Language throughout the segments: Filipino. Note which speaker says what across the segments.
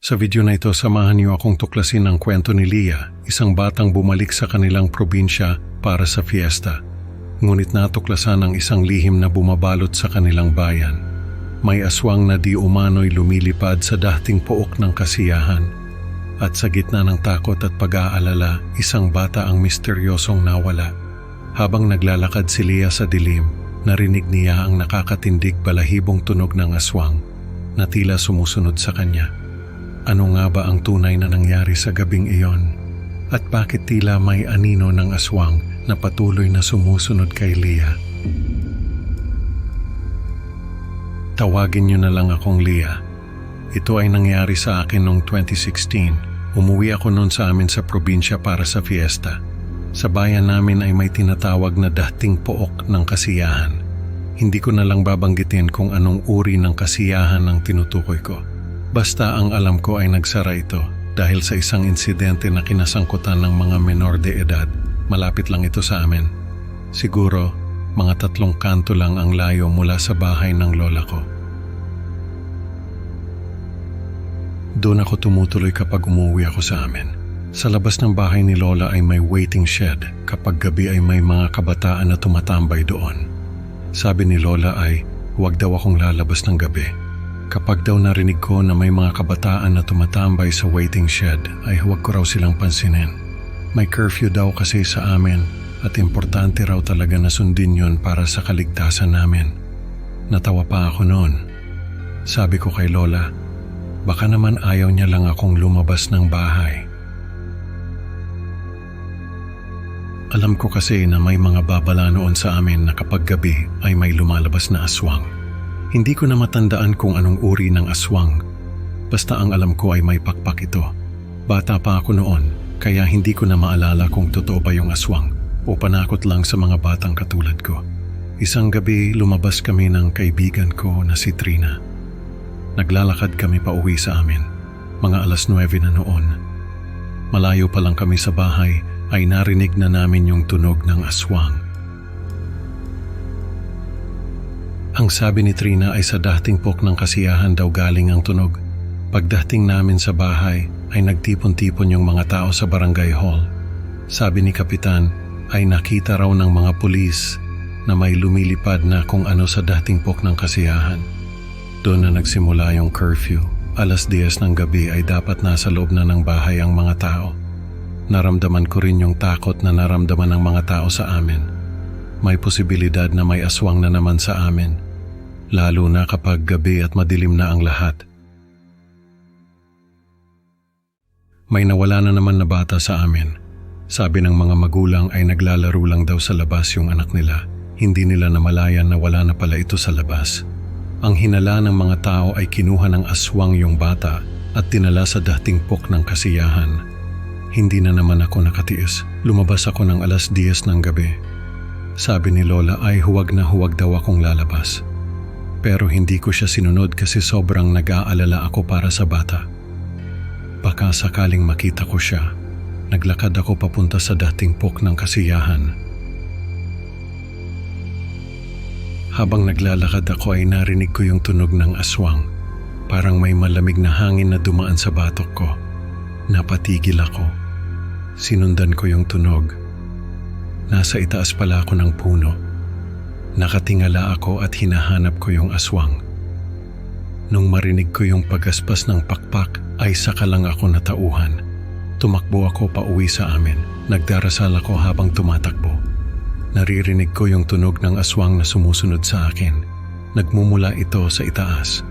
Speaker 1: Sa video na ito, samahan niyo akong tuklasin ang kwento ni Leah, isang batang bumalik sa kanilang probinsya para sa fiesta. Ngunit natuklasan ang isang lihim na bumabalot sa kanilang bayan. May aswang na di umano'y lumilipad sa dating pook ng kasiyahan. At sa gitna ng takot at pag-aalala, isang bata ang misteryosong nawala. Habang naglalakad si Leah sa dilim, narinig niya ang nakakatindig balahibong tunog ng aswang na tila sumusunod sa kanya. Ano nga ba ang tunay na nangyari sa gabing iyon? At bakit tila may anino ng aswang na patuloy na sumusunod kay Leah? Tawagin niyo na lang akong Leah. Ito ay nangyari sa akin noong 2016. Umuwi ako noon sa amin sa probinsya para sa fiesta. Sa bayan namin ay may tinatawag na dating pook ng kasiyahan. Hindi ko na lang babanggitin kung anong uri ng kasiyahan ang tinutukoy ko. Basta ang alam ko ay nagsara ito dahil sa isang insidente na kinasangkutan ng mga menor de edad. Malapit lang ito sa amin. Siguro, mga 3 kanto lang ang layo mula sa bahay ng lola ko. Doon ako tumutuloy kapag umuwi ako sa amin. Sa labas ng bahay ni lola ay may waiting shed kapag gabi ay may mga kabataan na tumatambay doon. Sabi ni lola ay huwag daw akong lalabas ng gabi. Kapag daw narinig ko na may mga kabataan na tumatambay sa waiting shed ay huwag ko raw silang pansinin. May curfew daw kasi sa amin at importante raw talaga na sundin yun para sa kaligtasan namin. Natawa pa ako noon. Sabi ko kay lola, baka naman ayaw niya lang akong lumabas ng bahay. Alam ko kasi na may mga babala noon sa amin na kapag gabi ay may lumalabas na aswang. Hindi ko na matandaan kung anong uri ng aswang. Basta ang alam ko ay may pakpak ito. Bata pa ako noon, kaya hindi ko na maalala kung totoo ba yung aswang o panakot lang sa mga batang katulad ko. Isang gabi lumabas kami ng kaibigan ko na si Trina. Naglalakad kami pa uwi sa amin. Mga 9:00 na noon. Malayo pa lang kami sa bahay ay narinig na namin yung tunog ng aswang. Ang sabi ni Trina ay sa dating pook ng kasiyahan daw galing ang tunog. Pagdating namin sa bahay ay nagtipon-tipon yung mga tao sa barangay hall. Sabi ni Kapitan ay nakita raw ng mga pulis na may lumilipad na kung ano sa dating pook ng kasiyahan. Doon na nagsimula yung curfew. 10:00 ng gabi ay dapat nasa loob na ng bahay ang mga tao. Naramdaman ko rin yung takot na naramdaman ng mga tao sa amin. May posibilidad na may aswang na naman sa amin. Lalo na kapag gabi at madilim na ang lahat. May nawala na naman na bata sa amin. Sabi ng mga magulang ay naglalaro lang daw sa labas yung anak nila. Hindi nila namalayan na wala na pala ito sa labas. Ang hinala ng mga tao ay kinuha ng aswang yung bata at dinala sa dating pook ng kasiyahan. Hindi na naman ako nakatiis. Lumabas ako ng 10:00 ng gabi. Sabi ni lola ay huwag na huwag daw akong lalabas. Pero hindi ko siya sinunod kasi sobrang nag-aalala ako para sa bata. Baka sakaling makita ko siya, naglakad ako papunta sa dating pook ng kasiyahan. Habang naglalakad ako ay narinig ko yung tunog ng aswang. Parang may malamig na hangin na dumaan sa batok ko. Napatigil ako. Sinundan ko yung tunog. Nasa itaas pala ako ng puno. Nakatingala ako at hinahanap ko yung aswang. Nung marinig ko yung pagaspas ng pakpak ay saka lang ako natauhan. Tumakbo ako pa uwi sa amin. Nagdarasal ako habang tumatakbo. Naririnig ko yung tunog ng aswang na sumusunod sa akin. Nagmumula ito sa itaas.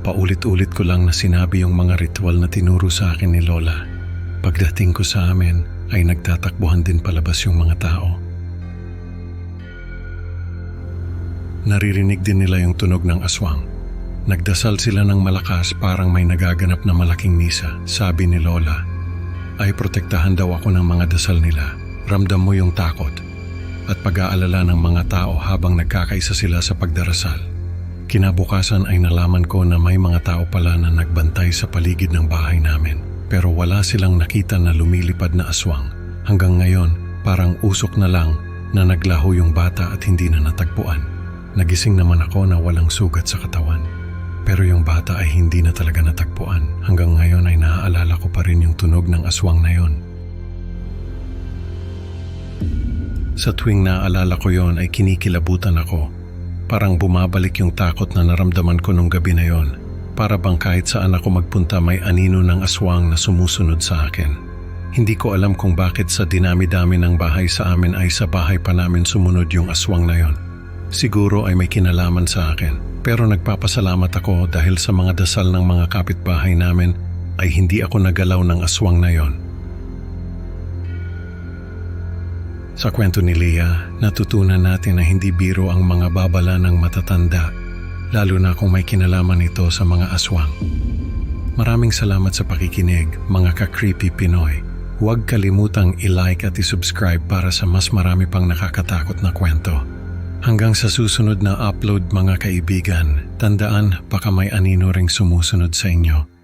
Speaker 1: Paulit-ulit ko lang na sinabi yung mga ritual na tinuro sa akin ni lola. Pagdating ko sa amin ay nagtatakbuhan din palabas yung mga tao. Naririnig din nila yung tunog ng aswang. Nagdasal sila ng malakas parang may nagaganap na malaking misa. Sabi ni lola, ay protektahan daw ako ng mga dasal nila. Ramdam mo yung takot at pag-aalala ng mga tao habang nagkakaisa sila sa pagdarasal. Kinabukasan ay nalaman ko na may mga tao pala na nagbantay sa paligid ng bahay namin. Pero wala silang nakita na lumilipad na aswang. Hanggang ngayon, parang usok na lang na naglaho yung bata at hindi na natagpuan. Nagising naman ako na walang sugat sa katawan. Pero yung bata ay hindi na talaga natagpuan. Hanggang ngayon ay rin yung tunog ng aswang na yon. Sa tuwing naaalala ko yon ay kinikilabutan ako. Parang bumabalik yung takot na naramdaman ko nung gabi na yon. Para bang kahit saan ako magpunta may anino ng aswang na sumusunod sa akin. Hindi ko alam kung bakit sa dinami-dami ng bahay sa amin ay sa bahay pa namin sumunod yung aswang na yon. Siguro ay may kinalaman sa akin. Pero nagpapasalamat ako dahil sa mga dasal ng mga kapitbahay namin ay hindi ako nagalaw ng aswang na yon. Sa kwento ni Leah, natutunan natin na hindi biro ang mga babala ng matatanda, lalo na kung may kinalaman ito sa mga aswang. Maraming salamat sa pakikinig, mga ka-creepy Pinoy. Huwag kalimutang i-like at i-subscribe para sa mas marami pang nakakatakot na kwento. Hanggang sa susunod na upload mga kaibigan, tandaan baka may anino ring sumusunod sa inyo.